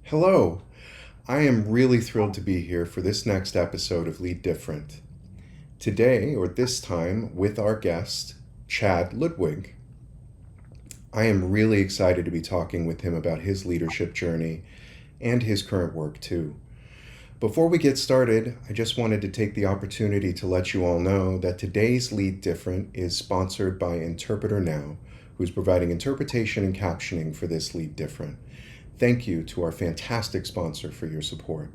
Hello, I am really thrilled to be here for this next episode of Lead Different. Today, or this time, with our guest, Chad Ludwig. I am really excited to be talking with him about his leadership journey and his current work, too. Before we get started, I just wanted to take the opportunity to let you all know that today's Lead Different is sponsored by Interpreter Now, who's providing interpretation and captioning for this Lead Different. Thank you to our fantastic sponsor for your support.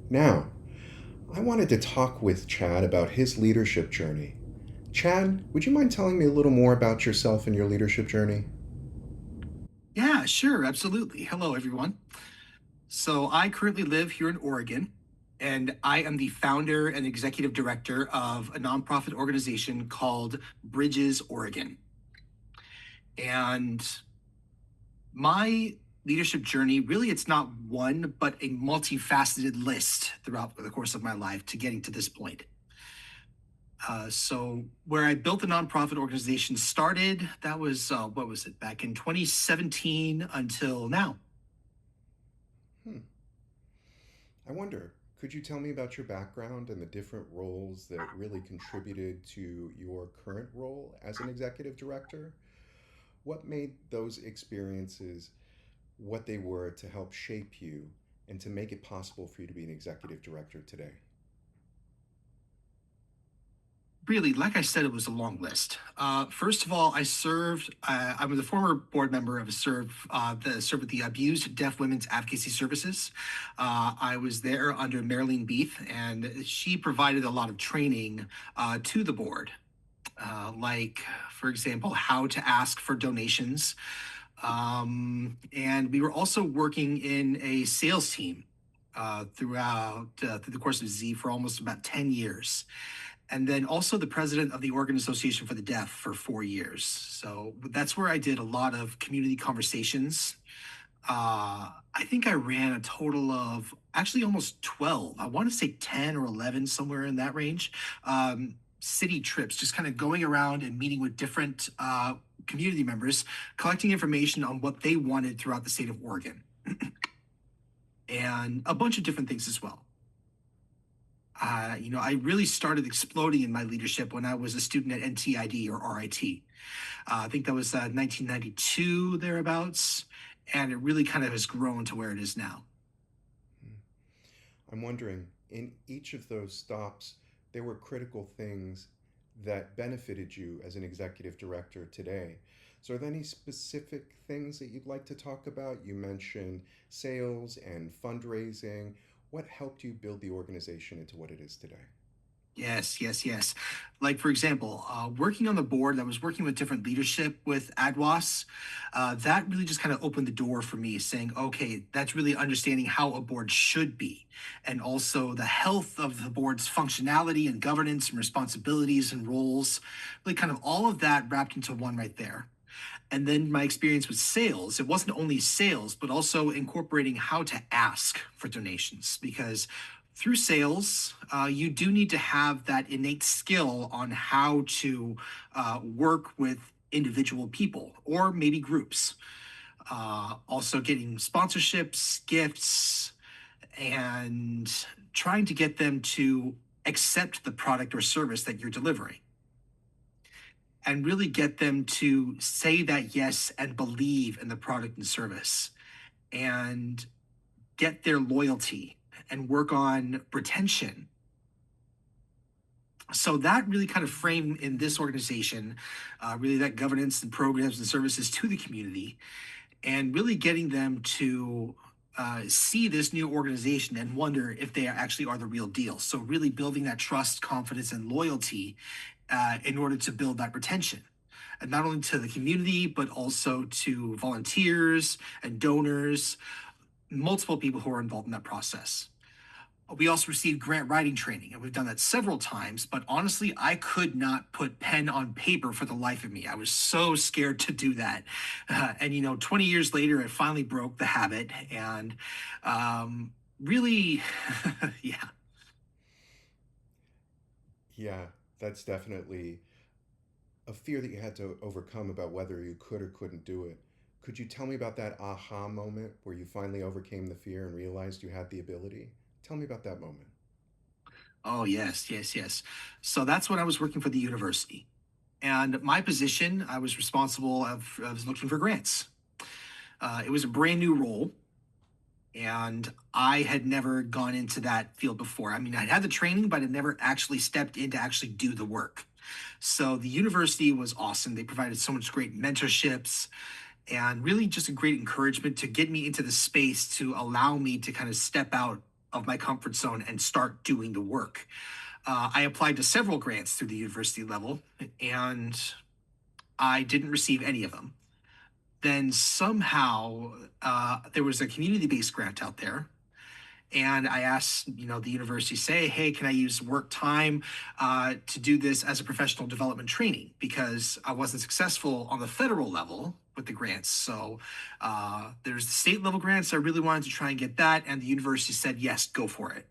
Now, I wanted to talk with Chad about his leadership journey. Chad, would you mind telling me a little more about yourself and your leadership journey? Yeah, sure, absolutely. Hello, everyone. So, I currently live here in Oregon, and I am the founder and executive director of a nonprofit organization called Bridges Oregon. And my leadership journey really, it's not one, but a multifaceted list throughout the course of my life to getting to this point. So, where I built the nonprofit organization started, that was, what was it, back in 2017 until now. Hmm. I wonder, could you tell me about your background and the different roles that really contributed to your current role as an executive director? What made those experiences what they were to help shape you and to make it possible for you to be an executive director today? Really, like I said, it was a long list. First of all, I was a former board member of served with the Abused Deaf Women's Advocacy Services. I was there under Marilyn Beath, and she provided a lot of training to the board, like, for example, how to ask for donations. And we were also working in a sales team through the course of Z for almost about 10 years, and then also the president of the Organization for the Deaf for 4 years. So that's where I did a lot of community conversations. I think I ran a total of actually almost 12. I want to say 10 or 11, somewhere in that range. City trips, just kind of going around and meeting with different community members, collecting information on what they wanted throughout the state of Oregon, and a bunch of different things as well. I really started exploding in my leadership when I was a student at NTID or RIT. I think that was 1992 thereabouts, and it really kind of has grown to where it is now. Hmm. I'm wondering, in each of those stops, there were critical things that benefited you as an executive director today. So, are there any specific things that you'd like to talk about? You mentioned sales and fundraising. What helped you build the organization into what it is today? Yes, yes, yes. Like, for example, working on the board, I was working with different leadership with ADWAS. That really just kind of opened the door for me, saying, okay, that's really understanding how a board should be, and also the health of the board's functionality and governance and responsibilities and roles, really kind of all of that wrapped into one right there. And then my experience with sales, it wasn't only sales, but also incorporating how to ask for donations. Because through sales, you do need to have that innate skill on how to work with individual people or maybe groups. Also, getting sponsorships, gifts, and trying to get them to accept the product or service that you're delivering, and really get them to say that yes and believe in the product and service, and get their loyalty and work on retention. So that really kind of frame in this organization, really that governance and programs and services to the community, and really getting them to see this new organization and wonder if they actually are the real deal. So really building that trust, confidence, and loyalty in order to build that retention, and not only to the community, but also to volunteers and donors, multiple people who are involved in that process. We also received grant writing training, and we've done that several times. But honestly, I could not put pen on paper for the life of me. I was so scared to do that. And 20 years later, I finally broke the habit, and really, yeah. Yeah, that's definitely a fear that you had to overcome about whether you could or couldn't do it. Could you tell me about that aha moment where you finally overcame the fear and realized you had the ability? Tell me about that moment. Oh, yes, yes, yes. So that's when I was working for the university. And my position, I was responsible of, I was looking for grants. It was a brand new role, and I had never gone into that field before. I mean, I'd had the training, but I'd never actually stepped in to actually do the work. So the university was awesome. They provided so much great mentorships and really just a great encouragement to get me into the space to allow me to kind of step out of my comfort zone and start doing the work. I applied to several grants through the university level, and I didn't receive any of them. Then somehow there was a community-based grant out there, and I asked, the university, say, hey, can I use work time to do this as a professional development training? Because I wasn't successful on the federal level with the grants. So there's the state level grants. I really wanted to try and get that. And the university said, yes, go for it.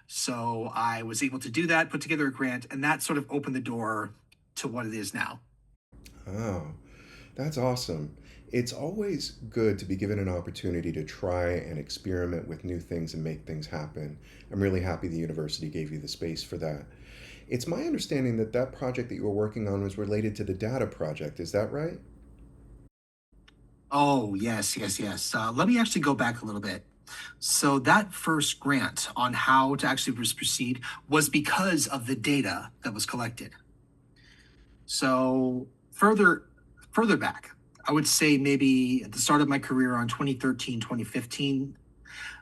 So I was able to do that, put together a grant, and that sort of opened the door to what it is now. Oh, that's awesome. It's always good to be given an opportunity to try and experiment with new things and make things happen. I'm really happy the university gave you the space for that. It's my understanding that that project that you were working on was related to the data project. Is that right? Oh, yes, yes, yes. Let me actually go back a little bit. So that first grant on how to actually proceed was because of the data that was collected. So further back, I would say maybe at the start of my career on 2013, 2015,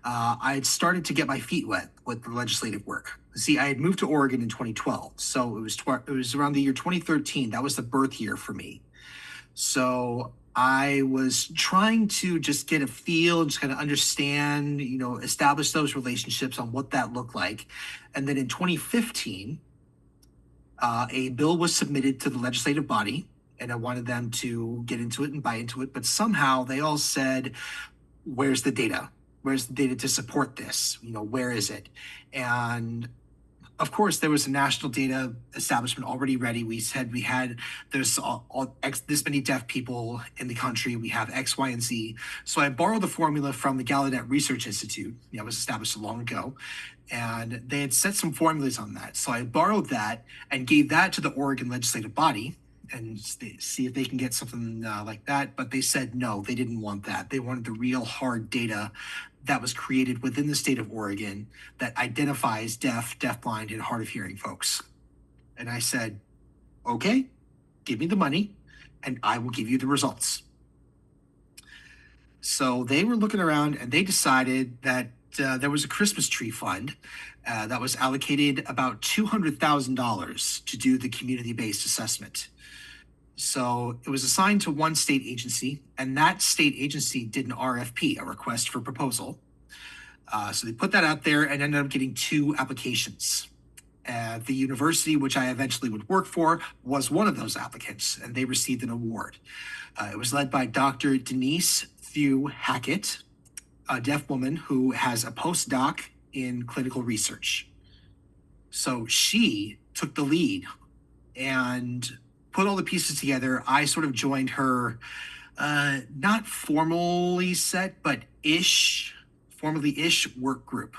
I had started to get my feet wet with the legislative work. See, I had moved to Oregon in 2012, so it was around the year 2013. That was the birth year for me. So I was trying to just get a feel, just kind of understand, establish those relationships on what that looked like. And then in 2015, a bill was submitted to the legislative body, and I wanted them to get into it and buy into it. But somehow they all said, where's the data? Where's the data to support this? Where is it? And of course, there was a national data establishment already ready. We said there's this many deaf people in the country. We have X, Y, and Z. So I borrowed the formula from the Gallaudet Research Institute. It was established long ago, and they had set some formulas on that. So I borrowed that and gave that to the Oregon legislative body and see if they can get something like that. But they said no, they didn't want that. They wanted the real hard data that was created within the state of Oregon that identifies deaf, deafblind, and hard of hearing folks. And I said, okay, give me the money and I will give you the results. So they were looking around and they decided that there was a Christmas tree fund that was allocated about $200,000 to do the community based assessment. So it was assigned to one state agency, and that state agency did an RFP, a request for proposal. So they put that out there and ended up getting two applications. The university, which I eventually would work for, was one of those applicants, and they received an award. It was led by Dr. Denise Thew Hackett, a deaf woman who has a postdoc in clinical research. So she took the lead and put all the pieces together. I sort of joined her, not formally set, but formally ish work group.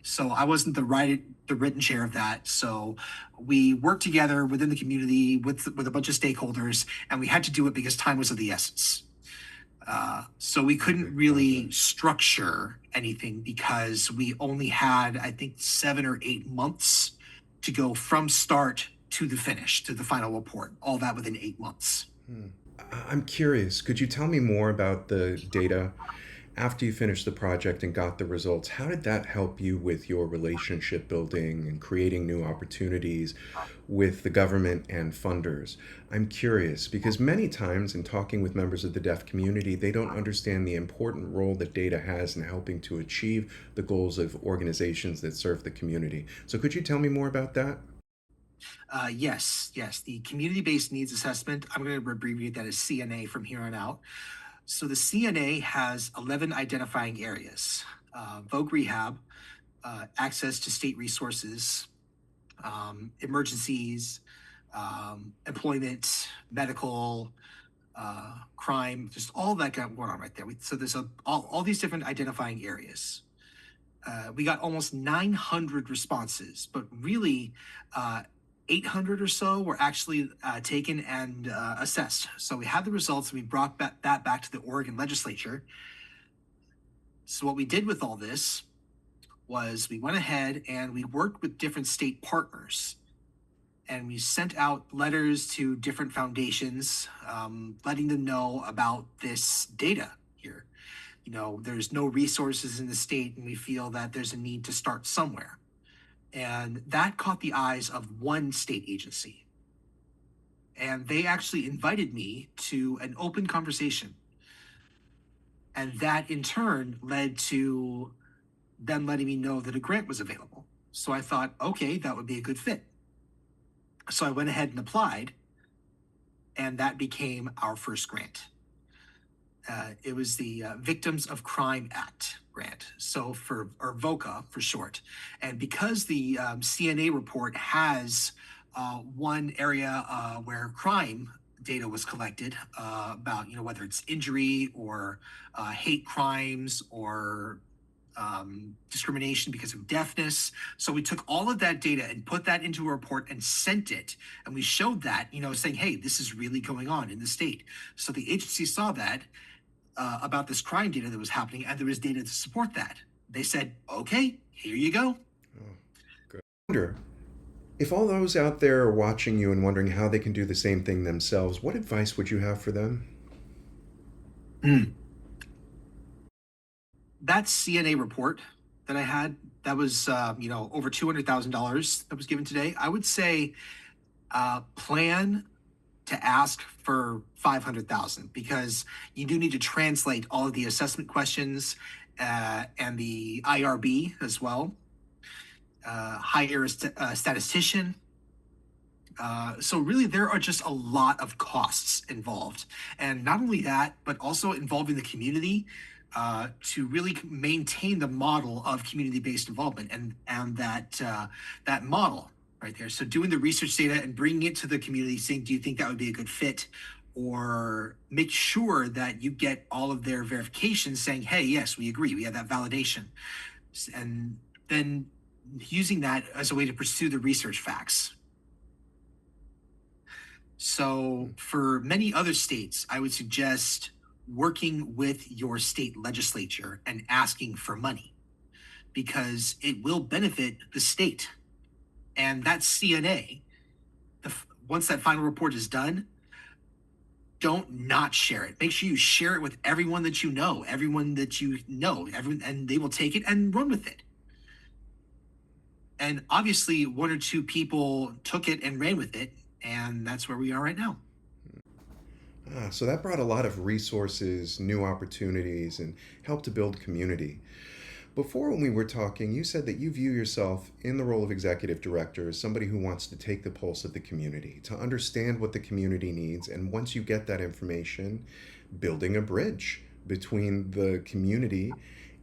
So I wasn't the written chair of that. So we worked together within the community with a bunch of stakeholders, and we had to do it because time was of the essence. So we couldn't really structure anything because we only had, I think, 7 or 8 months to go from start to the finish, to the final report, all that within 8 months. I'm curious. Could you tell me more about the data after you finished the project and got the results? How did that help you with your relationship building and creating new opportunities with the government and funders? I'm curious because many times in talking with members of the deaf community, they don't understand the important role that data has in helping to achieve the goals of organizations that serve the community. So could you tell me more about that? Yes, yes. The community based needs assessment, I'm going to abbreviate that as CNA from here on out. So the CNA has 11 identifying areas: Voc rehab, access to state resources, emergencies, employment, medical, crime, just all that got going on right there. So there's all these different identifying areas. We got almost 900 responses, but really 800 or so were actually taken and assessed. So we had the results and we brought that back to the Oregon legislature. So what we did with all this was we went ahead and we worked with different state partners, and we sent out letters to different foundations, letting them know about this data here. There's no resources in the state, and we feel that there's a need to start somewhere. And that caught the eyes of one state agency. And they actually invited me to an open conversation. And that in turn led to them letting me know that a grant was available. So I thought, okay, that would be a good fit. So I went ahead and applied, and that became our first grant. It was the Victims of Crime Act grant, so or VOCA for short. And because the CNA report has one area where crime data was collected about, whether it's injury or hate crimes or discrimination because of deafness. So we took all of that data and put that into a report and sent it. And we showed that, saying, hey, this is really going on in the state. So the agency saw that about this crime data that was happening, and there was data to support that. They said, okay, here you go. Oh, good. I wonder if all those out there are watching you and wondering how they can do the same thing themselves, what advice would you have for them? That CNA report that I had, that was, over $200,000 that was given today. I would say plan to ask for 500,000, because you do need to translate all of the assessment questions and the IRB as well. Hire a statistician. So really, there are just a lot of costs involved, and not only that, but also involving the community to really maintain the model of community-based involvement and that model right there. So doing the research data and bringing it to the community, saying, do you think that would be a good fit? Or make sure that you get all of their verifications saying, hey, yes, we agree, we have that validation. And then using that as a way to pursue the research facts. So for many other states, I would suggest working with your state legislature and asking for money, because it will benefit the state. And that CNA, once that final report is done, don't not share it. Make sure you share it with everyone that you know, and they will take it and run with it. And obviously, one or two people took it and ran with it, and that's where we are right now. So that brought a lot of resources, new opportunities, and helped to build community. Before, when we were talking, you said that you view yourself in the role of executive director as somebody who wants to take the pulse of the community, to understand what the community needs, and once you get that information, building a bridge between the community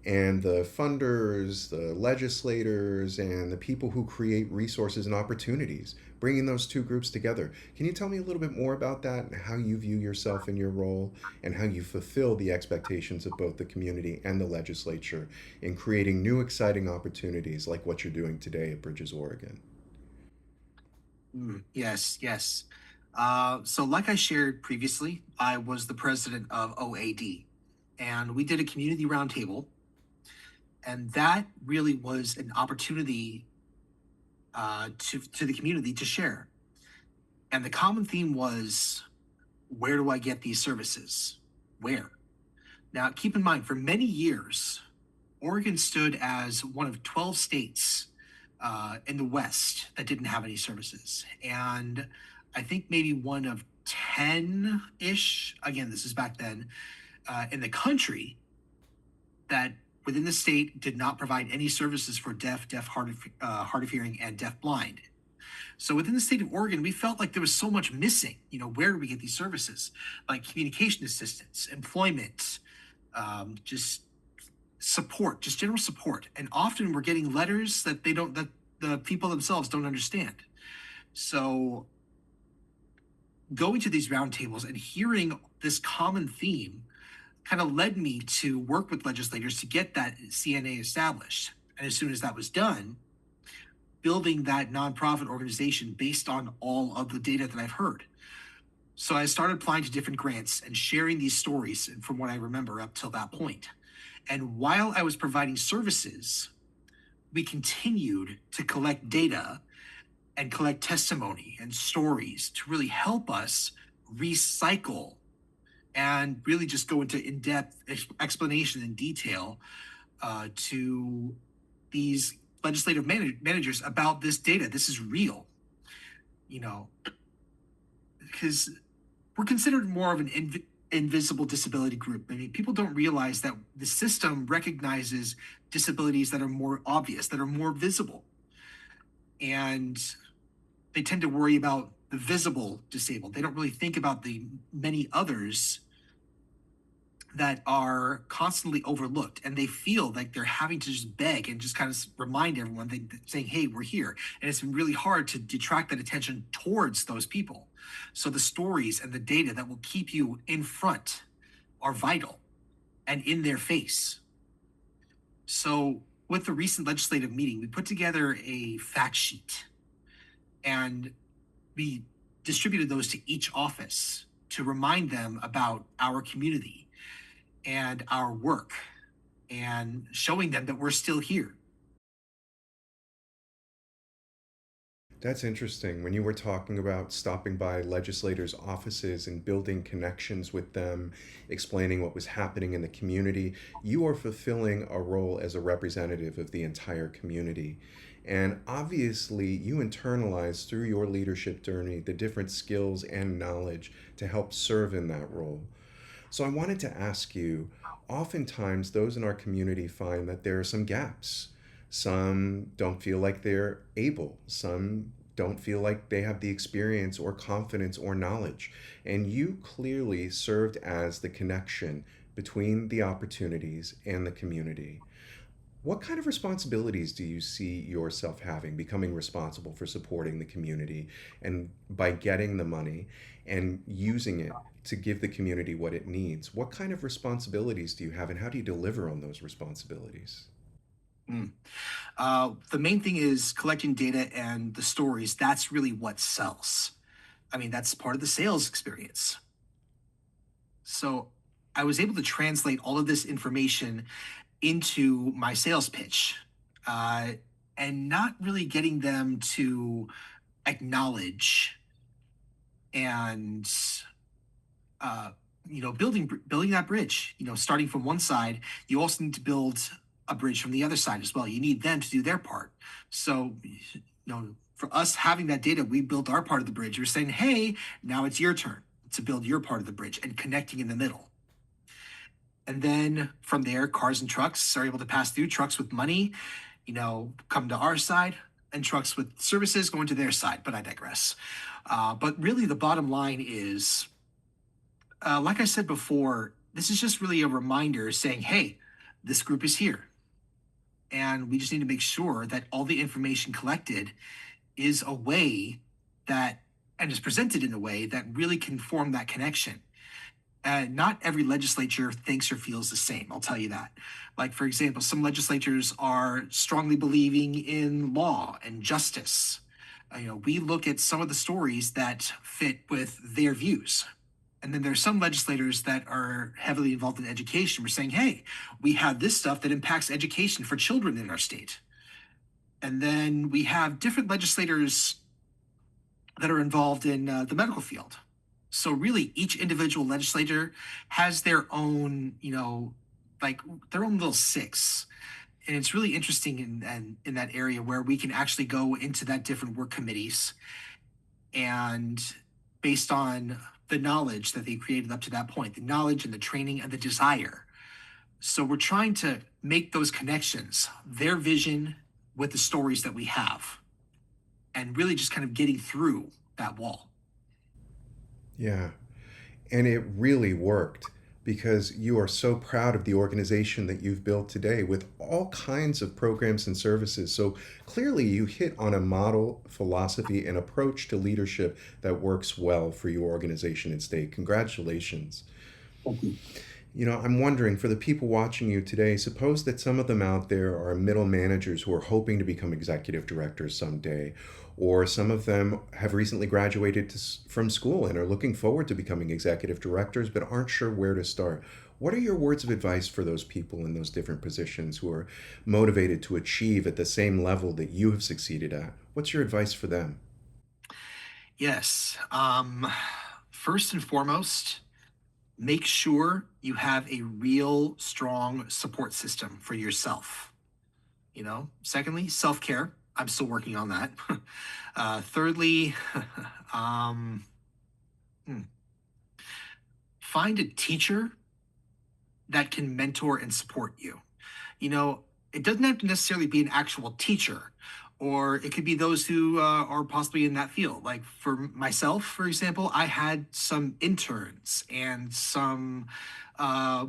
and the funders, the legislators, and the people who create resources and opportunities, bringing those two groups together. Can you tell me a little bit more about that and how you view yourself in your role and how you fulfill the expectations of both the community and the legislature in creating new exciting opportunities like what you're doing today at Bridges, Oregon? Yes, yes. So like I shared previously, I was the president of OAD, and we did a community roundtable. And that really was an opportunity to the community to share. And the common theme was, where do I get these services? Where? Now, keep in mind, for many years, Oregon stood as one of 12 states in the West that didn't have any services. And I think maybe one of 10-ish, again, this is back then, in the country that within the state did not provide any services for deaf, hard of hearing, and deaf blind. So within the state of Oregon, we felt like there was so much missing. Where do we get these services? Like communication assistance, employment, just support, just general support. And often we're getting letters that the people themselves don't understand. So going to these roundtables and hearing this common theme kind of led me to work with legislators to get that CNA established. And as soon as that was done, building that nonprofit organization based on all of the data that I've heard. So I started applying to different grants and sharing these stories from what I remember up till that point. And while I was providing services, we continued to collect data and collect testimony and stories to really help us recycle and really just go into in-depth explanation and detail to these legislative managers about this data. This is real, you know, because we're considered more of an invisible disability group. I mean, people don't realize that the system recognizes disabilities that are more obvious, that are more visible. And they tend to worry about the visible disabled. They don't really think about the many others that are constantly overlooked, and they feel like they're having to just beg and just kind of remind everyone, saying, hey, we're here. And it's been really hard to detract that attention towards those people. So the stories and the data that will keep you in front are vital and in their face. So with the recent legislative meeting, we put together a fact sheet and we distributed those to each office to remind them about our community and our work and showing them that we're still here. That's interesting. When you were talking about stopping by legislators' offices and building connections with them, explaining what was happening in the community, you are fulfilling a role as a representative of the entire community. And obviously, you internalize through your leadership journey the different skills and knowledge to help serve in that role. So I wanted to ask you, oftentimes those in our community find that there are some gaps. Some don't feel like they're able. Some don't feel like they have the experience or confidence or knowledge. And you clearly served as the connection between the opportunities and the community. What kind of responsibilities do you see yourself having, becoming responsible for supporting the community and by getting the money and using it to give the community what it needs? What kind of responsibilities do you have and how do you deliver on those responsibilities? Mm. The main thing is collecting data and the stories. That's really what sells. I mean, that's part of the sales experience. So I was able to translate all of this information into my sales pitch uh, and not really getting them to acknowledge and uh, building that bridge. Starting from one side, you also need to build a bridge from the other side as well. You need them to do their part. So for us having that data, we built our part of the bridge. We're saying, hey, now it's your turn to build your part of the bridge and connecting in the middle. And then from there, cars and trucks are able to pass through. Trucks with money, come to our side, and trucks with services going to their side. But I digress. But really, the bottom line is, like I said before, this is just really a reminder saying, hey, this group is here. And we just need to make sure that all the information collected is a way that, and is presented in a way that really can form that connection. Not every legislature thinks or feels the same, I'll tell you that. Like, for example, some legislatures are strongly believing in law and justice. We look at some of the stories that fit with their views. And then there's some legislators that are heavily involved in education. We're saying, hey, we have this stuff that impacts education for children in our state. And then we have different legislators that are involved in the medical field. So really, each individual legislator has their own, like their own little six. And it's really interesting in that area where we can actually go into that different work committees and based on the knowledge that they created up to that point, the knowledge and the training and the desire. So we're trying to make those connections, their vision with the stories that we have, and really just kind of getting through that wall. Yeah. And it really worked because you are so proud of the organization that you've built today with all kinds of programs and services. So clearly, you hit on a model, philosophy, and approach to leadership that works well for your organization and state. Congratulations. Thank you. I'm wondering for the people watching you today, suppose that some of them out there are middle managers who are hoping to become executive directors someday, or some of them have recently graduated from school and are looking forward to becoming executive directors but aren't sure where to start. What are your words of advice for those people in those different positions who are motivated to achieve at the same level that you have succeeded at? What's your advice for them? Yes. First and foremost, make sure you have a real strong support system for yourself. Secondly, self-care. I'm still working on that. Thirdly, um, hmm, find a teacher that can mentor and support you. You know, it doesn't have to necessarily be an actual teacher, or it could be those who are possibly in that field. Like for myself, for example, I had some interns and some uh,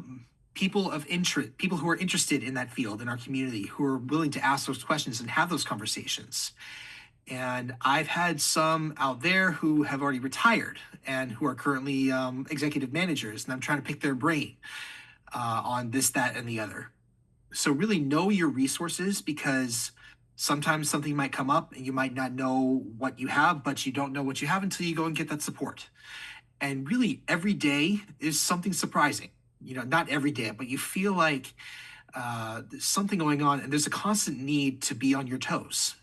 people of interest, people who are interested in that field in our community, who are willing to ask those questions and have those conversations. And I've had some out there who have already retired and who are currently executive managers, and I'm trying to pick their brain on this, that, and the other. So really know your resources, because sometimes something might come up and you might not know what you have, but you don't know what you have until you go and get that support. And really every day is something surprising. Not every day, but you feel like there's something going on and there's a constant need to be on your toes.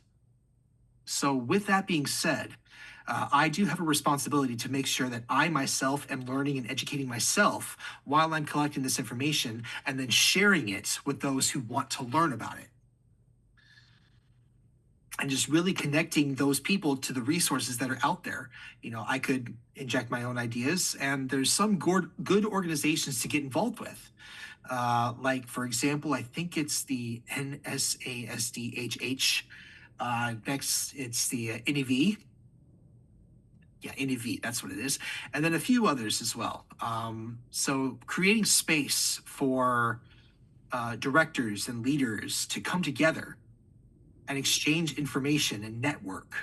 So with that being said, I do have a responsibility to make sure that I myself am learning and educating myself while I'm collecting this information and then sharing it with those who want to learn about it. And just really connecting those people to the resources that are out there. I could inject my own ideas, and there's some good organizations to get involved with. Like, for example, I think it's the NSASDHH. Next, it's the Innivee. Yeah, Innivee, that's what it is. And then a few others as well. So creating space for directors and leaders to come together and exchange information and network.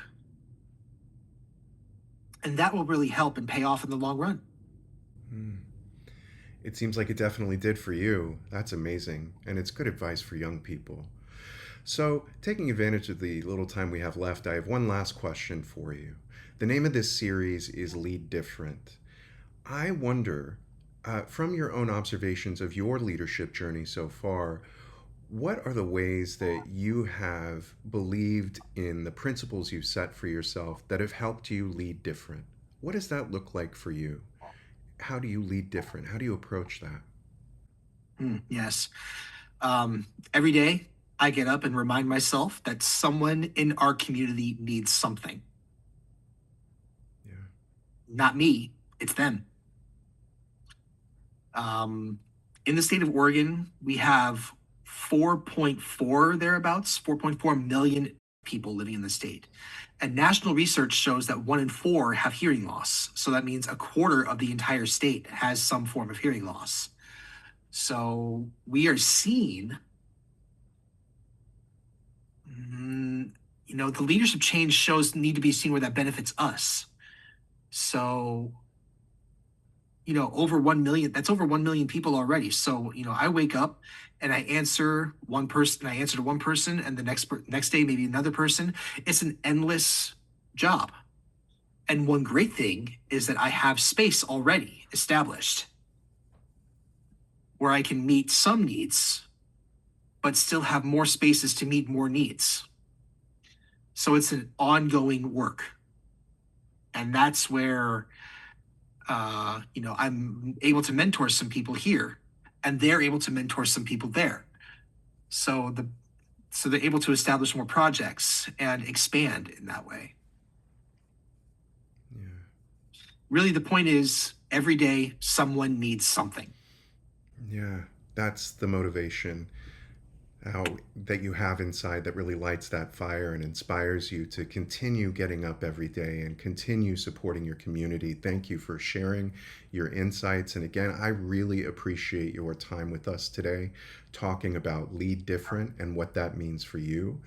And that will really help and pay off in the long run. Hmm. It seems like it definitely did for you. That's amazing. And it's good advice for young people. So, taking advantage of the little time we have left, I have one last question for you. The name of this series is Lead Different. I wonder, from your own observations of your leadership journey so far, what are the ways that you have believed in the principles you set for yourself that have helped you lead different? What does that look like for you? How do you lead different? How do you approach that? Yes. Every day I get up and remind myself that someone in our community needs something. Yeah. Not me, it's them. Um, in the state of Oregon, we have 4.4 thereabouts, 4.4 million people living in the state. And national research shows that 1 in 4 have hearing loss. So that means a quarter of the entire state has some form of hearing loss. So we are seeing, the leadership change shows need to be seen where that benefits us. So over 1 million, that's over 1 million people already. So, I wake up and I answer one person, I answer to one person, and the next day, maybe another person. It's an endless job. And one great thing is that I have space already established where I can meet some needs, but still have more spaces to meet more needs. So it's an ongoing work. And that's where I'm able to mentor some people here, and they're able to mentor some people there. So they're able to establish more projects and expand in that way. Yeah. Really, the point is every day someone needs something. Yeah. That's the motivation. that you have inside that really lights that fire and inspires you to continue getting up every day and continue supporting your community. Thank you for sharing your insights. And again, I really appreciate your time with us today, talking about Lead Different and what that means for you.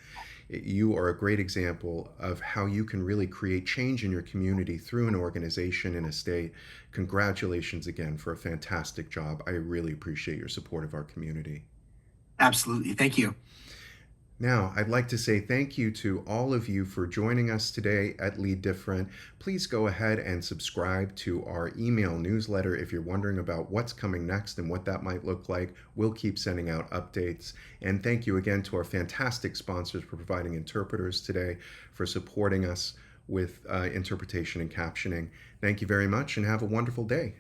You are a great example of how you can really create change in your community through an organization in a state. Congratulations again for a fantastic job. I really appreciate your support of our community. Absolutely. Thank you. Now, I'd like to say thank you to all of you for joining us today at Lead Different. Please go ahead and subscribe to our email newsletter if you're wondering about what's coming next and what that might look like. We'll keep sending out updates. And thank you again to our fantastic sponsors for providing interpreters today, for supporting us with interpretation and captioning. Thank you very much and have a wonderful day.